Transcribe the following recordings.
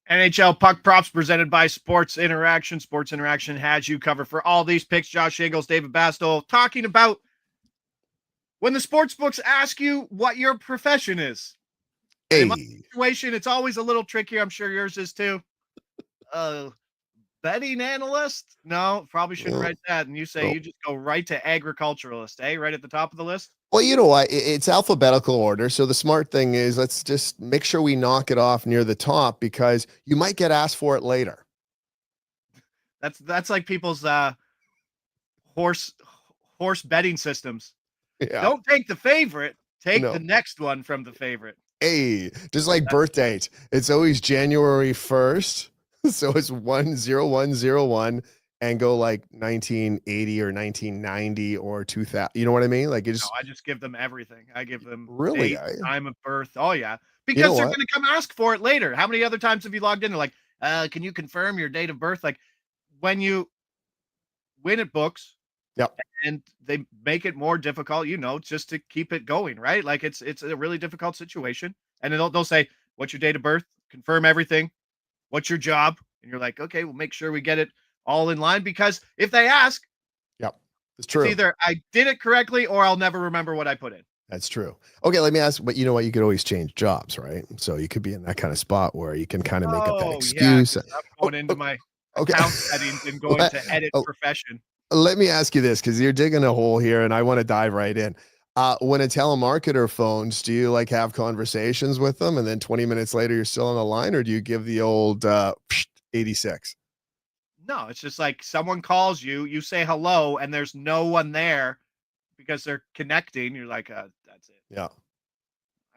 NHL Puck Props presented by Sports Interaction. Sports Interaction has you covered for all these picks. Josh Ingles, David Bastel, talking about when the sports books ask you what your profession is. And in my situation, it's always a little trickier. I'm sure yours is too. Betting analyst? No, probably shouldn't write that. And you say you just go right to agriculturalist, eh? Right at the top of the list. Well, you know what? It's alphabetical order. So the smart thing is let's just make sure we knock it off near the top because you might get asked for it later. That's like people's horse betting systems. Yeah. Don't take the favorite. Take the next one from the favorite. Hey, just like birth date. It's always January 1st. So it's 10101 and go like 1980 or 1990 or 2000. You know what I mean? Like it's. No, I just give them everything. I give them really date, time of birth. Oh yeah, because they're going to come ask for it later. How many other times have you logged in? They're like, can you confirm your date of birth? Like when you win at books. Yep. And they make it more difficult, just to keep it going, right? Like it's a really difficult situation. And then they'll say, what's your date of birth? Confirm everything. What's your job? And you're like, okay, we'll make sure we get it all in line because if they ask, it's true. It's either I did it correctly or I'll never remember what I put in. That's true. Okay, let me ask, but you know what? You could always change jobs, right? So you could be in that kind of spot where you can kind of make up that excuse. Yeah, I'm going into my account settings and going to edit profession. Let me ask you this, because you're digging a hole here and I want to dive right in. When a telemarketer phones, do you like have conversations with them and then 20 minutes later you're still on the line, or do you give the old 86? No, it's just like someone calls you, you say hello, and there's no one there because they're connecting. You're like, that's it. Yeah.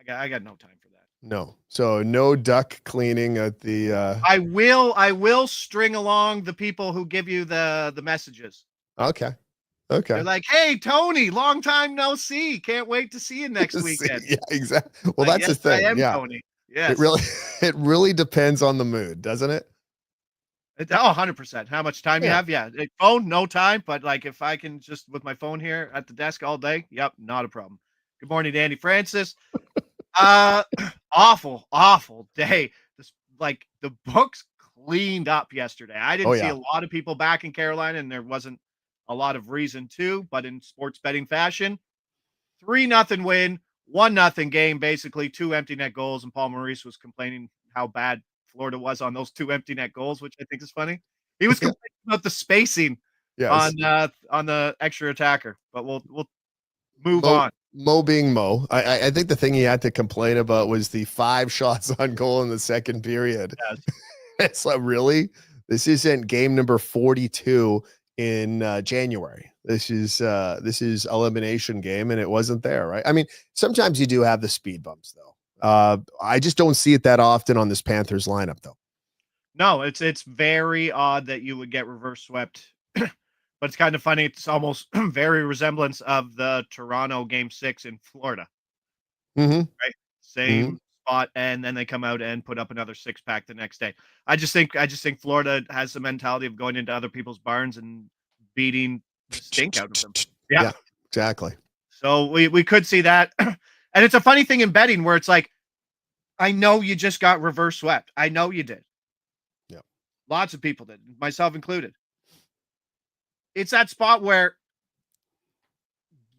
I got no time for that. No. So no duck cleaning at the I will string along the people who give you the messages. Okay. They're like, hey, Tony, long time no see. Can't wait to see you next weekend. Yeah, exactly. Well, that's the thing. I am Tony. Yes. It really depends on the mood, doesn't it? 100%. How much time you have? Yeah. Phone, no time. But like if I can just with my phone here at the desk all day, yep, not a problem. Good morning, Andy Francis. Awful day. Like the books cleaned up yesterday. I didn't see a lot of people back in Carolina, and there wasn't a lot of reason to, but in sports betting fashion, 3-0 win, 1-0 game, basically 2 empty net goals. And Paul Maurice was complaining how bad Florida was on those 2 empty net goals, which I think is funny. He was complaining about the spacing on the extra attacker, but we'll move on. Mo being Mo. I think the thing he had to complain about was the 5 shots on goal in the second period. Yes. It's like, really? This isn't game number 42 in January. This is elimination game, and it wasn't there, right? I mean, sometimes you do have the speed bumps, though. I just don't see it that often on this Panthers lineup, though. No, it's very odd that you would get reverse swept. But it's kind of funny. It's almost very resemblance of the Toronto Game 6 in Florida. Mm-hmm. Right? Same spot, and then they come out and put up another 6-pack the next day. I just think Florida has the mentality of going into other people's barns and beating the stink out of them. Yeah, exactly. So we could see that. And it's a funny thing in betting where it's like, I know you just got reverse swept. I know you did. Yeah. Lots of people did, myself included. It's that spot where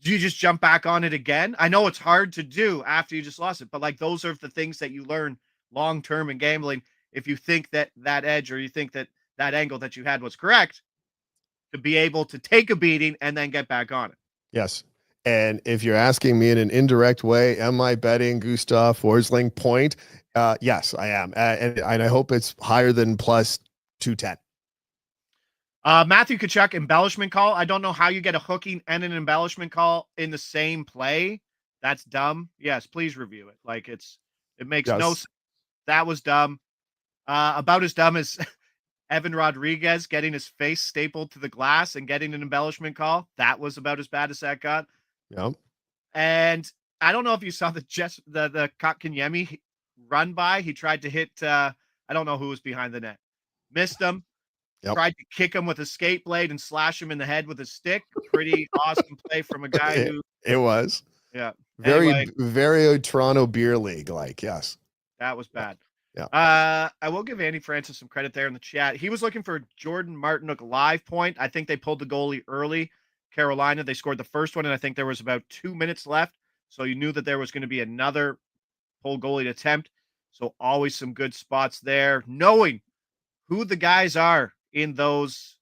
you just jump back on it again. I know it's hard to do after you just lost it, but like those are the things that you learn long-term in gambling. If you think that edge or you think that angle that you had was correct, to be able to take a beating and then get back on it. Yes. And if you're asking me in an indirect way, am I betting Gustav Forsling point? Yes, I am. And I hope it's higher than plus 210. Matthew Tkachuk embellishment call. I don't know how you get a hooking and an embellishment call in the same play. That's dumb. Yes, please review it. Like it makes no sense. That was dumb. About as dumb as Evan Rodriguez getting his face stapled to the glass and getting an embellishment call. That was about as bad as that got. Yep. And I don't know if you saw the Kotkaniemi run by. He tried to hit, I don't know who was behind the net. Missed him. Yep. Tried to kick him with a skate blade and slash him in the head with a stick. Pretty awesome play from a guy who. It was. Yeah. Very Toronto Beer League like, yes. That was bad. Yeah. I will give Andy Francis some credit there in the chat. He was looking for a Jordan Martinook live point. I think they pulled the goalie early. Carolina, they scored the first one, and I think there was about 2 minutes left. So you knew that there was going to be another pull goalie attempt. So always some good spots there. Knowing who the guys are in those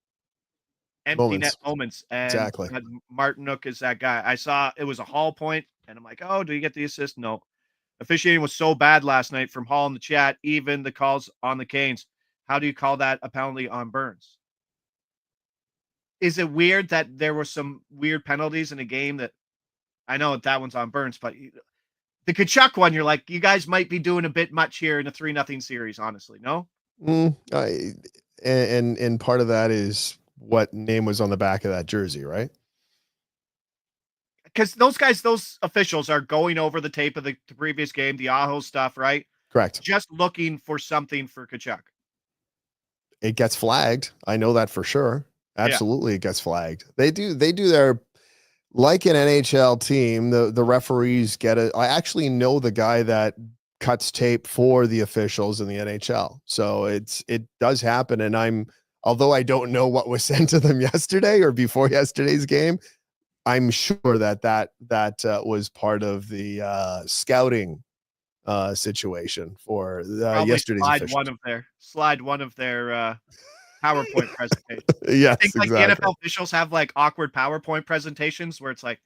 empty net moments. And Exactly. Martinook is that guy. I saw it was a Hall point, and I'm like, oh, do you get the assist? No. Officiating was so bad last night from Hall in the chat, even the calls on the Canes. How do you call that a penalty on Burns? Is it weird that there were some weird penalties in a game that I know that one's on Burns, but the Tkachuk one, you're like, you guys might be doing a bit much here in a 3-0 series, honestly. No? And part of that is what name was on the back of that jersey, right? Because those guys, those officials are going over the tape of the previous game, the Aho stuff, right? Correct. Just looking for something for Tkachuk. It gets flagged. I know that for sure. Absolutely, It gets flagged. They do their, like an NHL team, the referees get it. I actually know the guy that cuts tape for the officials in the NHL. So it does happen. And although I don't know what was sent to them yesterday or before yesterday's game, I'm sure that was part of the scouting situation for yesterday's officials. Slide one of their PowerPoint presentation. Yes, I think like exactly. the NFL officials have like awkward PowerPoint presentations where it's like,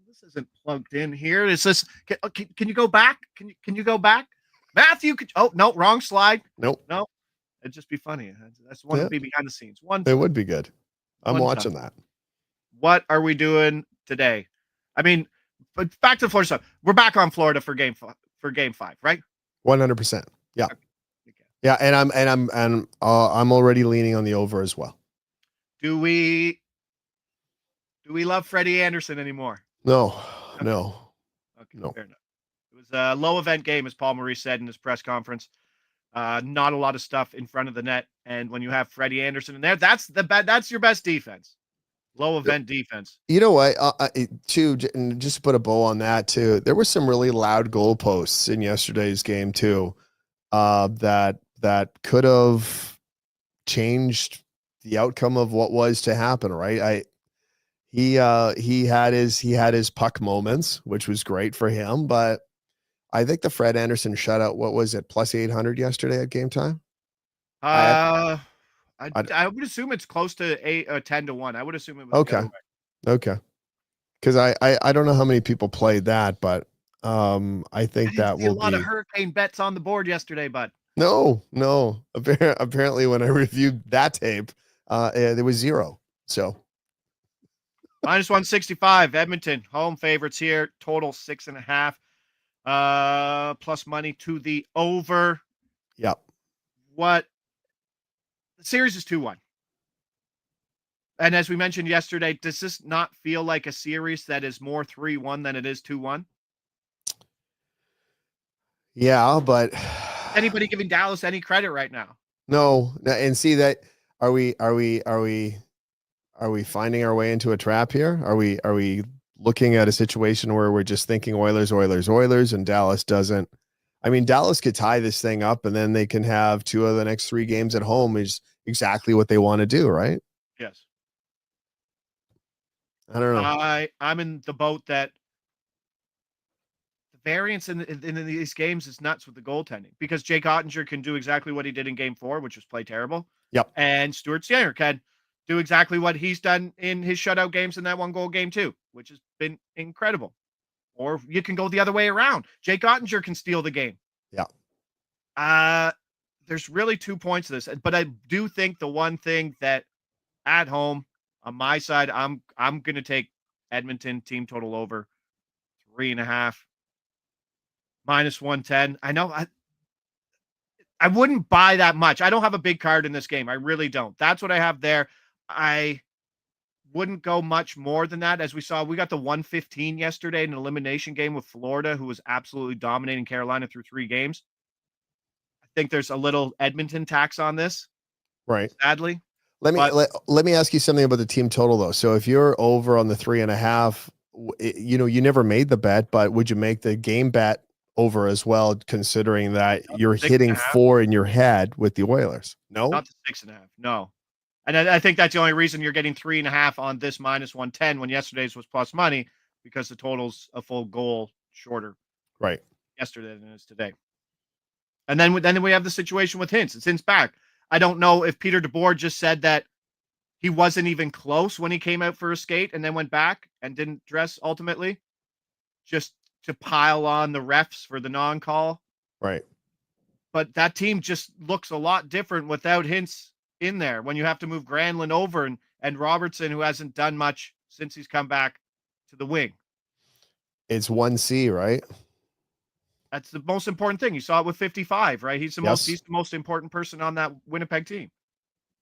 this isn't plugged in here. Is this? Can you go back? Can you go back? Matthew, oh no, wrong slide. Nope. No, it'd just be funny. That's one to be behind the scenes. It would be good. I'm watching that. What are we doing today? I mean, but back to the Florida stuff. We're back on Florida for game 5, right? 100%. Yeah. Okay. Yeah, and I'm already leaning on the over as well. Do we love Freddie Anderson anymore? No. No. Okay, no. Fair enough. It was a low event game, as Paul Maurice said in his press conference. Not a lot of stuff in front of the net, and when you have Freddie Anderson in there, that's your best defense. Low event defense. You know what? Too, and just to put a bow on that too, there were some really loud goalposts in yesterday's game too, that could have changed the outcome of what was to happen. Right? He had his puck moments, which was great for him, but I think the Fred Anderson shutout, what was it, plus 800 yesterday at game time? I would assume it's close to 10 to 1. I would assume it was okay. Because I don't know how many people played that, but I think that will be a lot of hurricane bets on the board yesterday, bud. No. Apparently, when I reviewed that tape, there was 0. So minus 165. Edmonton home favorites here. Total 6.5. Plus money to the over. Yep. What? The series is 2-1. And as we mentioned yesterday, does this not feel like a series that is more 3-1 than it is 2-1? Yeah, but anybody giving Dallas any credit right now? No, and see that are we finding our way into a trap here? Are we looking at a situation where we're just thinking Oilers, and Dallas doesn't? I mean, Dallas could tie this thing up, and then they can have 2 of the next 3 games at home. Is exactly what they want to do, right? Yes. I don't know. I'm in the boat that the variance in these games is nuts with the goaltending, because Jake Ottinger can do exactly what he did in game 4, which was play terrible. Yep. And Stuart Skinner can do exactly what he's done in his shutout games in that 1-goal game too, which has been incredible. Or you can go the other way around. Jake Ottinger can steal the game. Yeah. There's really 2 points to this, but I do think the one thing that at home on my side, I'm going to take Edmonton team total over 3.5 minus 110. I know I wouldn't buy that much. I don't have a big card in this game. I really don't. That's what I have there. I wouldn't go much more than that. As we saw, we got the 115 yesterday in an elimination game with Florida, who was absolutely dominating Carolina through 3 games. I think there's a little Edmonton tax on this. Right. Sadly. Let me ask you something about the team total though. So if you're over on the 3.5, you never made the bet, but would you make the game bet over as well, considering that you're 6.5. hitting 4 in your head with the Oilers. No, Not the 6.5. No. And I think that's the only reason you're getting 3.5 on this minus 110 when yesterday's was plus money, because the total's a full goal shorter right. yesterday than it is today. And then we have the situation with Hintz. It's Hintz back. I don't know if Peter DeBoer just said that he wasn't even close when he came out for a skate and then went back and didn't dress ultimately, just to pile on the refs for the non-call. Right. But that team just looks a lot different without Hintz in there when you have to move Granlund over and Robertson, who hasn't done much since he's come back, to the wing. It's 1C, right? That's the most important thing. You saw it with 55, right? He's the most important person on that Winnipeg team.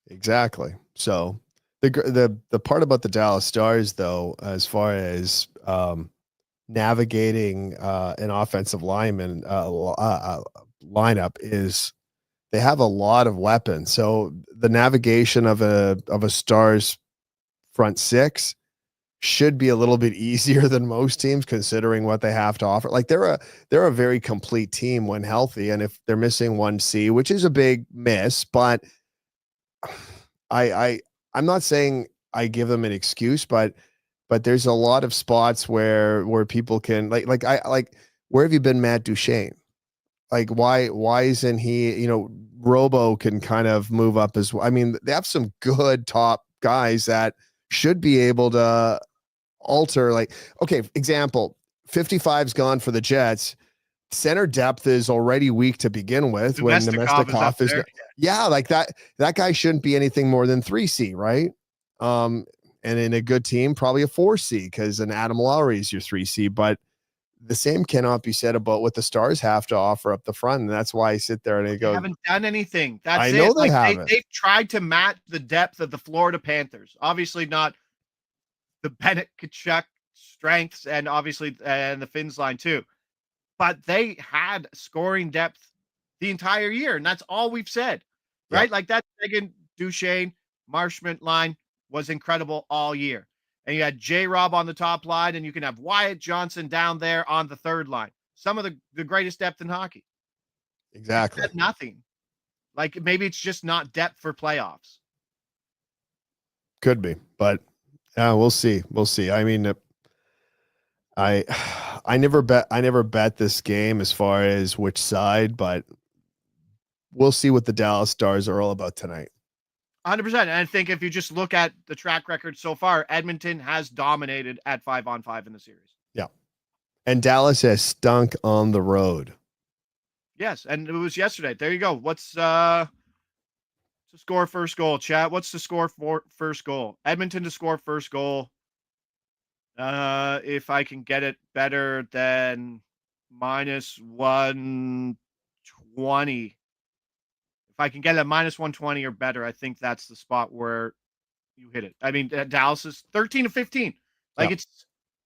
Exactly. So the part about the Dallas Stars, though, as far as navigating an offensive lineman lineup, is they have a lot of weapons. So the navigation of a Stars front six should be a little bit easier than most teams, considering what they have to offer. Like they're a very complete team when healthy, and if they're missing 1C, which is a big miss, but I'm not saying I give them an excuse, but there's a lot of spots where people can like where have you been, Matt Duchene? Like why isn't he, Robo can kind of move up as well. I mean, they have some good top guys that should be able to alter, like, okay, example, 55's gone for the Jets. Center depth is already weak to begin with. When Nemestikov is like that guy shouldn't be anything more than 3C, right? And in a good team, probably a 4C, because an Adam Lowry is your 3C, but the same cannot be said about what the Stars have to offer up the front. And that's why I sit there and I go, they haven't done anything. That's I know they haven't. They've tried to match the depth of the Florida Panthers. Obviously not the Bennett Kachuk strengths, and obviously and the Finns line too. But they had scoring depth the entire year, and that's all we've said, right? Yep. Like that Megan Duchene Marshman line was incredible all year. And you had J-Rob on the top line, and you can have Wyatt Johnson down there on the third line. Some of the greatest depth in hockey. Exactly. Nothing. Like maybe it's just not depth for playoffs. Could be, but we'll see. We'll see. I mean, I never bet this game as far as which side, but we'll see what the Dallas Stars are all about tonight. 100%. And I think if you just look at the track record so far, Edmonton has dominated at 5-on-5 in the series. Yeah. And Dallas has stunk on the road. Yes. And it was yesterday. There you go. What's to score first goal, chat? What's the score for first goal? Edmonton to score first goal. If I can get it better than minus 120. If I can get it at minus 120 or better, I think that's the spot where you hit it. I mean, Dallas is 13-15. Like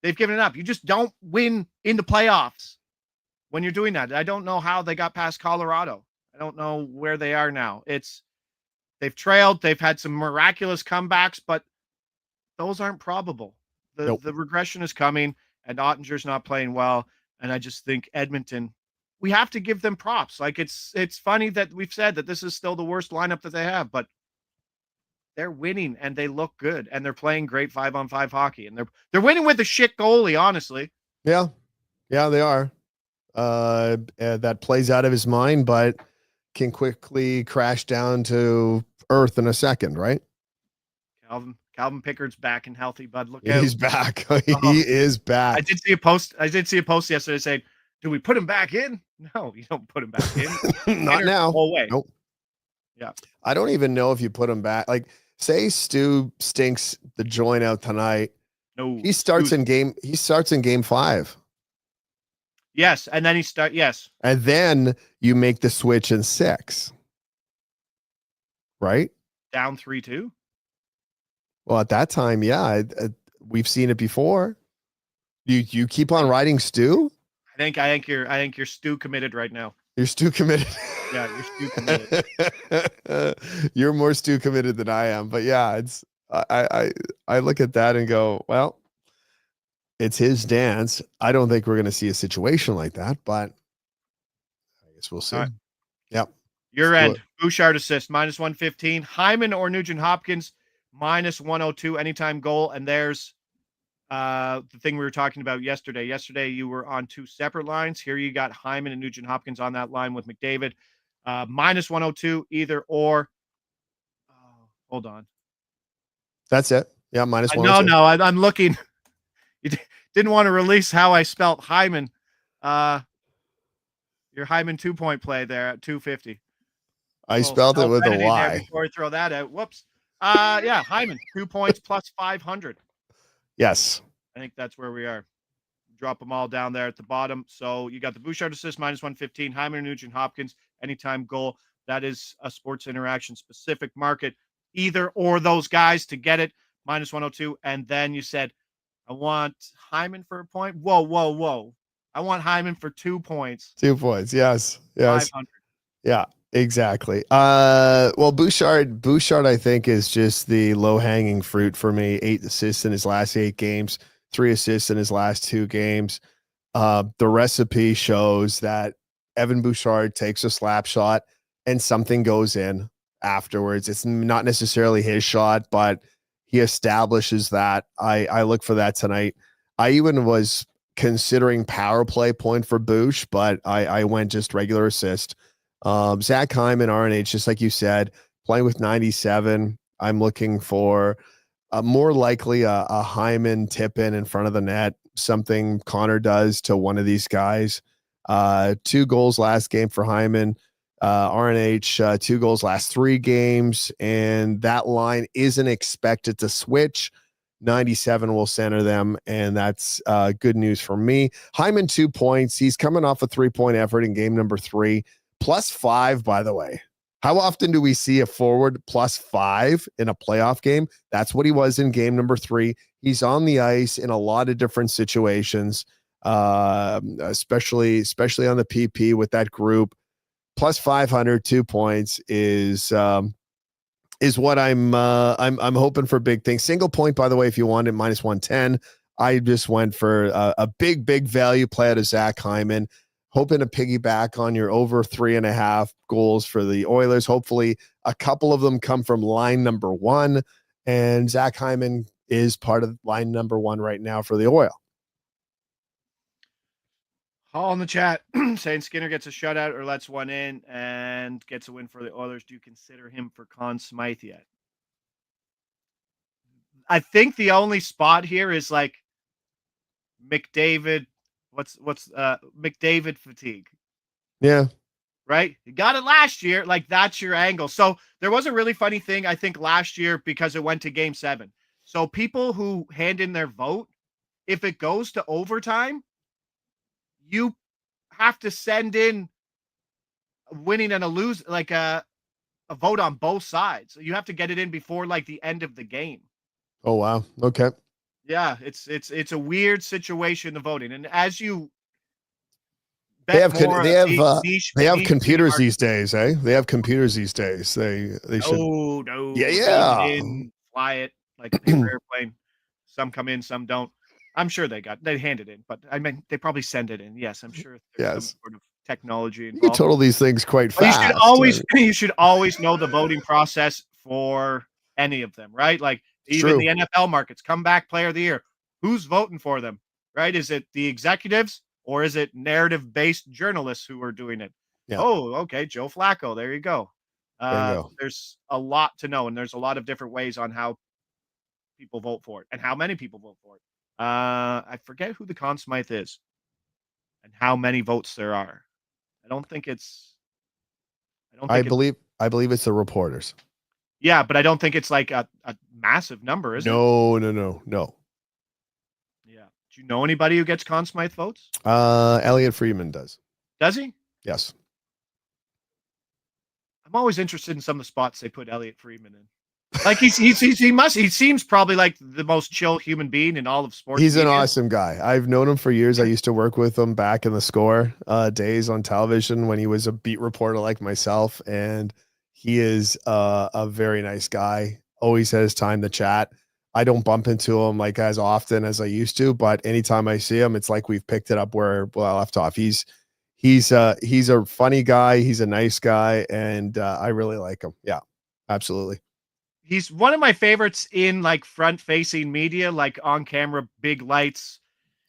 they've given it up. You just don't win in the playoffs when you're doing that. I don't know how they got past Colorado. I don't know where they are now. They've trailed. They've had some miraculous comebacks, but those aren't probable. The regression is coming, and Ottinger's not playing well. And I just think Edmonton, we have to give them props. Like it's funny that we've said that this is still the worst lineup that they have, but they're winning and they look good and they're playing great 5-on-5 hockey, and they're winning with a shit goalie, honestly. Yeah. Yeah, they are. That plays out of his mind, but can quickly crash down to earth in a second, right? Calvin Pickard's back and healthy, bud. Look out. He's back. He is back. I did see a post yesterday saying, do we put him back in? No, you don't put him back in. Not now. The whole way. Nope. Yeah. I don't even know if you put him back. Like, say Stu stinks the joint out tonight. No. He starts in game 5. Yes. And then yes. And then you make the switch in 6. Right? Down 3-2. Well, at that time, yeah, we've seen it before. You keep on riding Stu? I think you're Stu committed right now. You're Stu committed. Yeah, you're Stu committed. You're more Stu committed than I am. But yeah, it's I look at that and go, well, it's his dance. I don't think we're going to see a situation like that, but guess we'll see. All right. Yep. Your end. Bouchard assist, -115. Hyman or Nugent Hopkins, -102 anytime goal. And there's the thing we were talking about yesterday. Yesterday, you were on two separate lines. Here you got Hyman and Nugent Hopkins on that line with McDavid. -102, either or. Oh, hold on. That's it. Yeah, -102. No, I'm looking. You didn't want to release how I spelt Hyman. Your Hyman 2-point play there at 250. I spelled it with a Y. Before I throw that out. Whoops. Yeah, Hyman, 2 points plus 500. Yes. I think that's where we are. Drop them all down there at the bottom. So you got the Bouchard assist, -115. Hyman and Nugent Hopkins, anytime goal. That is a Sports Interaction specific market. Either or those guys to get it, -102. And then you said, I want Hyman for a point. Whoa. I want Hyman for 2 points. 2 points. Yes. 500. Yeah, exactly. Well, Bouchard, I think, is just the low-hanging fruit for me. 8 assists in his last 8 games, 3 assists in his last 2 games. The recipe shows that Evan Bouchard takes a slap shot and something goes in afterwards. It's not necessarily his shot, but he establishes that. I look for that tonight. I even was considering power play point for Bouch, but I went just regular assist. Zach Hyman, RNH, just like you said, playing with 97. I'm looking for more likely a Hyman tip in front of the net, something Connor does to one of these guys. 2 goals last game for Hyman. RNH, 2 goals last 3 games, and that line isn't expected to switch. 97 will center them, and that's good news for me. Hyman, 2 points. He's coming off a 3-point effort in game number 3. +5, by the way. How often do we see a forward +5 in a playoff game? That's what he was in game number 3. He's on the ice in a lot of different situations, especially on the PP with that group. +500, 2 points is what I'm hoping for. Big things. Single point, by the way, if you want it, -110. I just went for a big value play out of Zach Hyman, hoping to piggyback on your over 3.5 goals for the Oilers. Hopefully a couple of them come from line number 1, and Zach Hyman is part of line number 1 right now for the Oil. Hall in the chat saying Skinner gets a shutout or lets one in and gets a win for the Oilers. Do you consider him for Conn Smythe yet? I think the only spot here is like McDavid. What's McDavid fatigue? Yeah. Right? You got it last year. Like, that's your angle. So there was a really funny thing, I think, last year because it went to game 7. So people who hand in their vote, if it goes to overtime, you have to send in a winning and a lose, like a vote on both sides. You have to get it in before like the end of the game. Oh, wow. Okay. Yeah, it's a weird situation, the voting. And as you they have computers these days, eh? They have computers these days. They should. No. Yeah. Fly it like a paper airplane. Some come in, some don't. I'm sure they hand it in, but I mean, they probably send it in. Yes, I'm sure there's some sort of technology involved. You can total these things quite fast. You should always know the voting process for any of them, right? Like even the NFL markets, comeback player of the year. Who's voting for them, right? Is it the executives or is it narrative-based journalists who are doing it? Yeah. Oh, okay, Joe Flacco. There you go. There's a lot to know, and there's a lot of different ways on how people vote for it and how many people vote for it. I forget who the Conn Smythe is and how many votes there are. I believe it's the reporters. Yeah, but I don't think it's like a massive number, is it? No. Yeah. Do you know anybody who gets Conn Smythe votes? Elliot Friedman does. Does he? Yes. I'm always interested in some of the spots they put Elliot Friedman in. Like he seems probably like the most chill human being in all of sports. He's an awesome guy. I've known him for years. I used to work with him back in the Score days on television when he was a beat reporter like myself, and he is a very nice guy. Always has time to chat. I don't bump into him like as often as I used to, but anytime I see him, it's like we've picked it up where I left off. He's He's a funny guy. He's a nice guy, and I really like him. Yeah, absolutely. He's one of my favorites in like front-facing media, like on camera, big lights.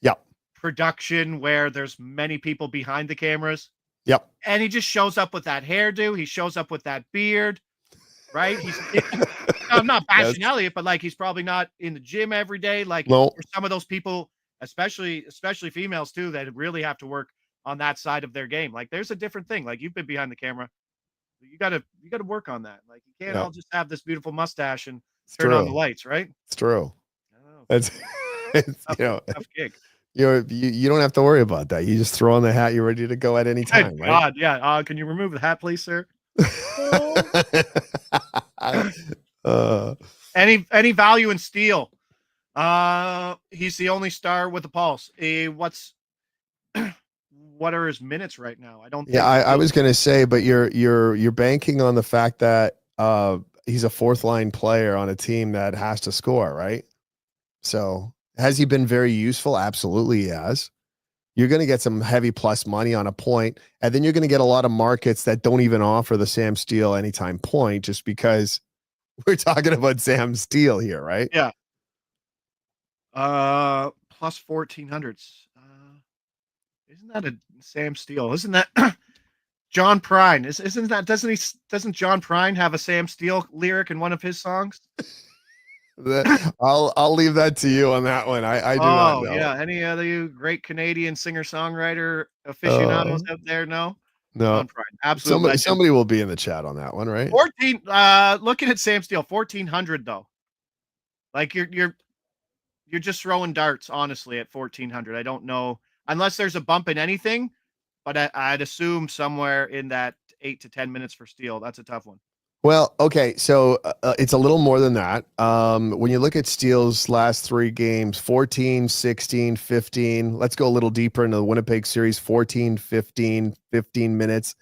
Yep. Production where there's many people behind the cameras. Yep. And he just shows up with that hairdo. He shows up with that beard, right? I'm not bashing Elliot, but like he's probably not in the gym every day. Like for some of those people, especially females too, that really have to work on that side of their game. Like there's a different thing. Like you've been behind the camera. You gotta work on that. Like you can't all just have this beautiful mustache and turn on the lights, right? It's true. That's tough gig. You don't have to worry about that. You just throw on the hat. You're ready to go at any time, right? God, yeah. Can you remove the hat, please, sir? Any value in Steele? He's the only star with a pulse. What are his minutes right now? I don't. Yeah, I was going to say, but you're banking on the fact that he's a fourth line player on a team that has to score, right? So has he been very useful? Absolutely, he has. You're going to get some heavy plus money on a point, and then you're going to get a lot of markets that don't even offer the Sam Steele anytime point, just because we're talking about Sam Steele here, right? Yeah. Plus 1400s. Isn't that a Sam Steele? Isn't that John Prine? Doesn't John Prine have a Sam Steele lyric in one of his songs? I'll leave that to you on that one. I do not know. Yeah. Any other you great Canadian singer-songwriter aficionados out there? No. John Prine. Absolutely. Somebody will be in the chat on that one, right? 14. Looking at Sam Steele, 1400 though. Like you're just throwing darts, honestly, at 1400. I don't know. Unless there's a bump in anything, but I'd assume somewhere in that 8 to 10 minutes for Steele. That's a tough one. Well, okay, so it's a little more than that. When you look at Steele's last 3 games, 14, 16, 15, let's go a little deeper into the Winnipeg series, 14, 15, 15 minutes.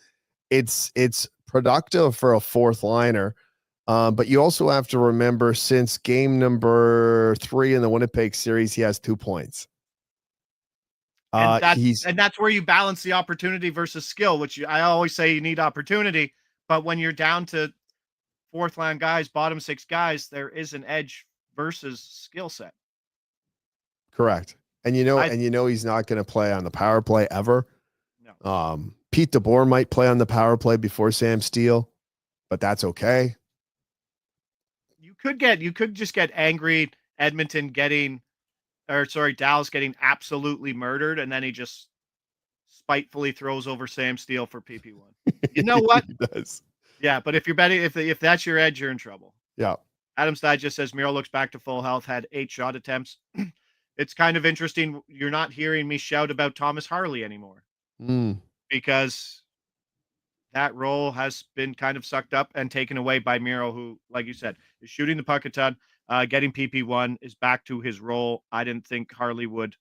It's productive for a fourth liner. But you also have to remember, since game number 3 in the Winnipeg series, he has 2 points. And that's where you balance the opportunity versus skill, which I always say you need opportunity. But when you're down to fourth line guys, bottom 6 guys, there is an edge versus skill set. Correct. And he's not going to play on the power play ever. No. Pete DeBoer might play on the power play before Sam Steele, but that's okay. You could just get angry Dallas getting absolutely murdered, and then he just spitefully throws over Sam Steele for PP1. You know what? He does. Yeah, but if you're betting, if that's your edge, you're in trouble. Yeah. Adam's Digest says Miro looks back to full health, had 8 shot attempts. It's kind of interesting. You're not hearing me shout about Thomas Harley anymore because that role has been kind of sucked up and taken away by Miro, who, like you said, is shooting the puck a ton. Getting PP1, is back to his role. I didn't think Harley would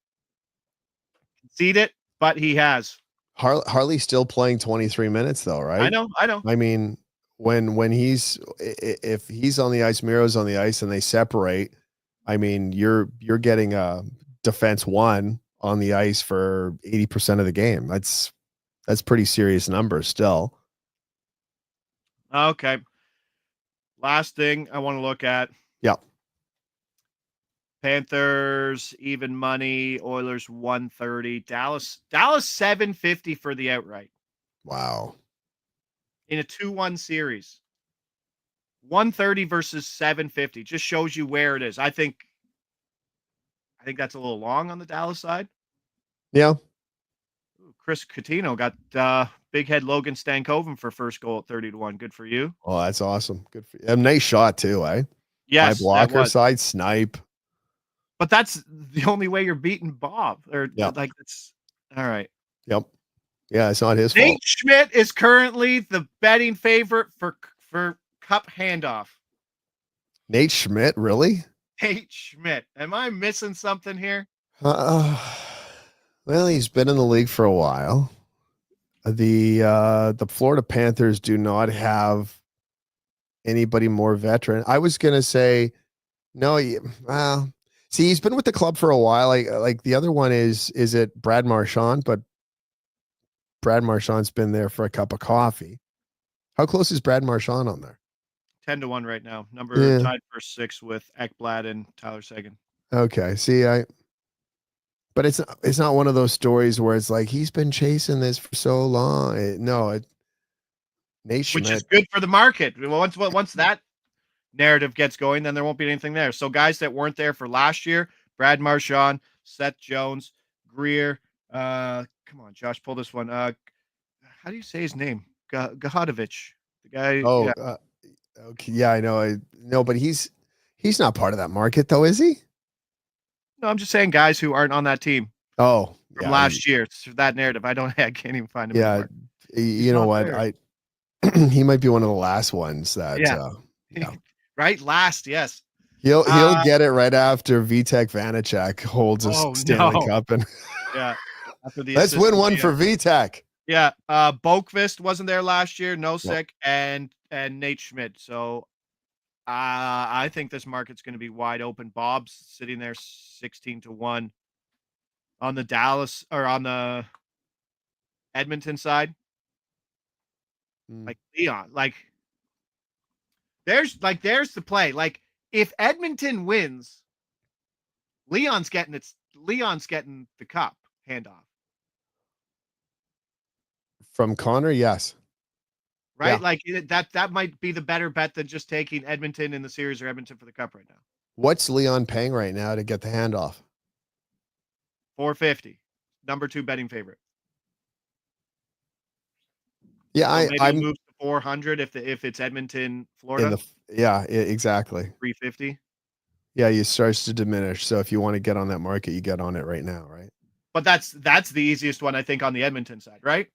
concede it, but he has. Harley's still playing 23 minutes though, right? I know. I mean, if he's on the ice, Miro's on the ice, and they separate, I mean, you're getting a defense 1 on the ice for 80% of the game. That's pretty serious numbers still. Okay. Last thing I want to look at. Yeah. Panthers even money, Oilers 130, Dallas 750 for the outright. Wow. In a 2-1 series. 130 versus 750 just shows you where it is. I think that's a little long on the Dallas side. Yeah. Chris Coutinho got big head Logan Stankoven for first goal at 30-1. Good for you. Oh, that's awesome. Good for you. A nice shot too, eh? Yes. High blocker side snipe. But that's the only way you're beating Bob. Like it's all right. Yep. Yeah, it's not his fault. Nate Schmidt is currently the betting favorite for cup handoff. Nate Schmidt, really? Nate Schmidt. Am I missing something here? Well, he's been in the league for a while. The Florida Panthers do not have anybody more veteran. I was gonna say no. See, he's been with the club for a while. Like the other one is it Brad Marchand? But Brad Marchand's been there for a cup of coffee. How close is Brad Marchand on there? 10-1 right now. Tied for 6 with Ekblad and Tyler Seguin. Okay. See, but it's not one of those stories where it's like he's been chasing this for so long. Nation, which is good for the market. Once that narrative gets going, then there won't be anything there. So guys that weren't there for last year, Brad Marchand, Seth Jones, Greer. Come on, Josh, pull this one. How do you say his name? Gahodovich. The guy. Oh, yeah. Okay. Yeah, I know. But he's not part of that market, though, is he? No, I'm just saying guys who aren't on that team. Oh, from last year. It's that narrative. I can't even find him. Yeah, anymore. you know what? There. He might be one of the last ones that. Yeah. Right, last. Yes. He'll get it right after Vitek Vanacek holds a Stanley Cup, and yeah, after the let's win one for Vitek. Yeah, Boqvist wasn't there last year. Nosek and Nate Schmidt. So I think this market's going to be wide open. Bob's sitting there 16-1 on the Dallas or on the Edmonton side. Like Leon, there's the play. Like if Edmonton wins, Leon's getting the cup handoff from Connor. Yes. Right? Yeah. Like that might be the better bet than just taking Edmonton in the series or Edmonton for the cup right now. What's Leon paying right now to get the handoff? $450. Number 2 betting favorite. Yeah, so I'm move to 400 if it's Edmonton, Florida. Exactly. 350. Yeah, it starts to diminish. So if you want to get on that market, you get on it right now, right? But that's the easiest one, I think, on the Edmonton side, right?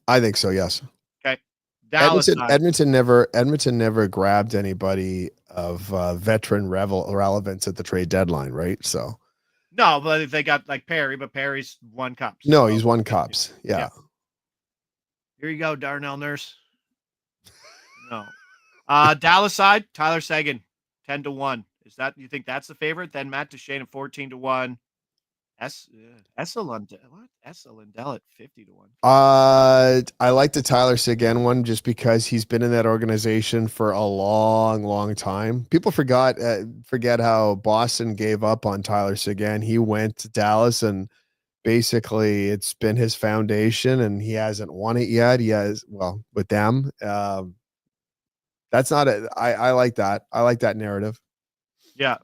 I think so. Yes. Okay. Dallas Edmonton never grabbed anybody of veteran relevance at the trade deadline, right? So no, but they got like Perry, but Perry's won cups. No, he's won cups. Yeah. Here you go, Darnell Nurse. No. Dallas side, Tyler Seguin, 10-1. You think that's the favorite? Then Matt Duchene at 14-1. Essa Lundell at 50-1. I like the Tyler Seguin one just because he's been in that organization for a long, long time. People forget how Boston gave up on Tyler Seguin. He went to Dallas and basically it's been his foundation and he hasn't won it yet. He has, with them. That's not it. I like that. I like that narrative. Yeah.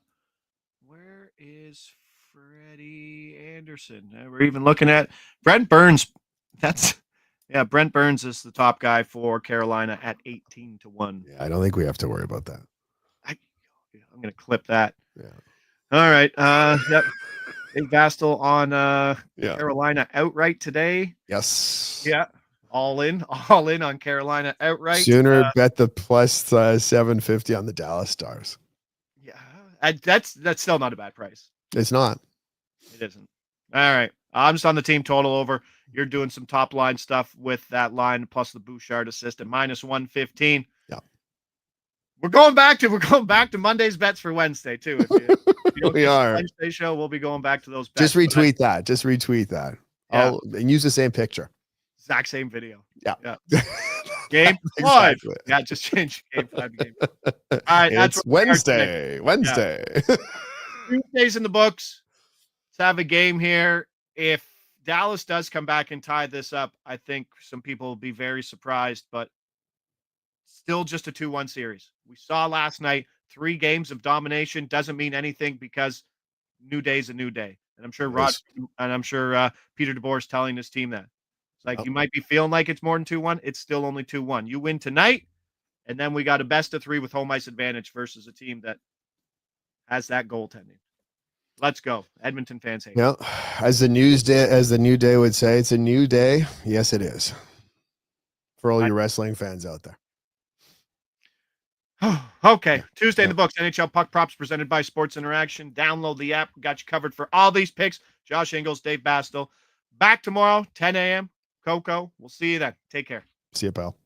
Where is Freddie Anderson? We're even looking at Brent Burns. Brent Burns is the top guy for Carolina at 18-1. Yeah, I don't think we have to worry about that. I'm going to clip that. Yeah. All right. Yep. Big Bastel on Carolina outright today. Yes. Yeah. All in on Carolina outright. Sooner bet the plus 750 on the Dallas Stars. Yeah. That's still not a bad price. It's not. It isn't. All right. I'm just on the team total over. You're doing some top line stuff with that line plus the Bouchard assist at -115. Yeah. We're going back to Monday's bets for Wednesday too. If you we are. Wednesday show, we'll be going back to those bets. Just retweet that. Yeah. And use the same picture. Exact same video. Yeah. Game 5. Exactly. Yeah, just change game 5 to game. All right, that's Wednesday. Yeah. Tuesday's in the books. Let's have a game here. If Dallas does come back and tie this up, I think some people will be very surprised, but still just a 2-1 series. We saw last night 3 games of domination. Doesn't mean anything because new day's a new day. And I'm sure Peter DeBoer is telling his team that. It's like you might be feeling like it's more than 2-1. It's still only 2-1. You win tonight, and then we got a best of 3 with home ice advantage versus a team that has that goaltending. Let's go. Edmonton fans hate. Yeah. As the new day would say, it's a new day. Yes, it is. For all your wrestling fans out there. Okay. Tuesday in the books. NHL Puck Props presented by Sports Interaction. Download the app. We got you covered for all these picks. Josh Ingles, Dave Bastel. Back tomorrow, 10 a.m. Coco. We'll see you then. Take care. See you, pal.